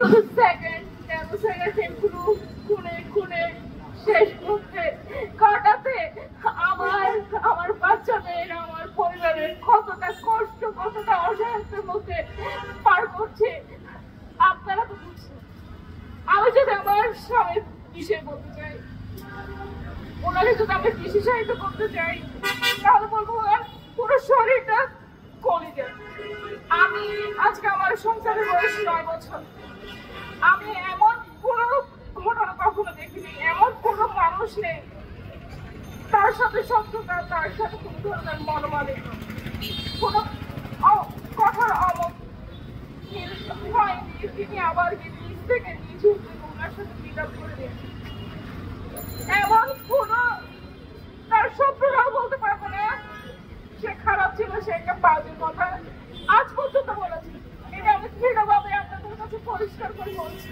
Second সেকেন্ডগুলো খুনে খুনে শেষ করতে কাটাতে আমার বাচ্চাদের আমার পরিবারের কতটা কষ্ট কতটা অসহায়তার মধ্যে পার করছে আপনারা তো বুঝছেন। আমি যদি আমার স্বামীর বিষয়ে বলতে চাই, ওনাকে যদি আমি কৃষি সাহিত্য করতে চাই, তাহলে বলবো পুরো শরীরটা কলিজা। আমি আজকে আমার সংসারের বয়স 9 বছর। আমি এমন কোনো ঘটনা কখনো দেখিনি, এমন কোনো মানুষ নেই তার সাথে শত্রুতা, তার সাথে কোনো ধরনের মনোমালিন্য, কোনো কথার অমত হয়নি। তিনি আবার নিজ থেকে নিজ ওনার সাথে মিট আপ করে দিয়েছেন। এমন কোনো তার শত্রুরাও বলতে পারবো না সে খারাপ ছিল, সে একটা বাজে কথা আজ পর্যন্ত বলেছে। এটা আমি দৃঢ়ভাবে আপনাদের কাছে পরিষ্কার করে বলছি।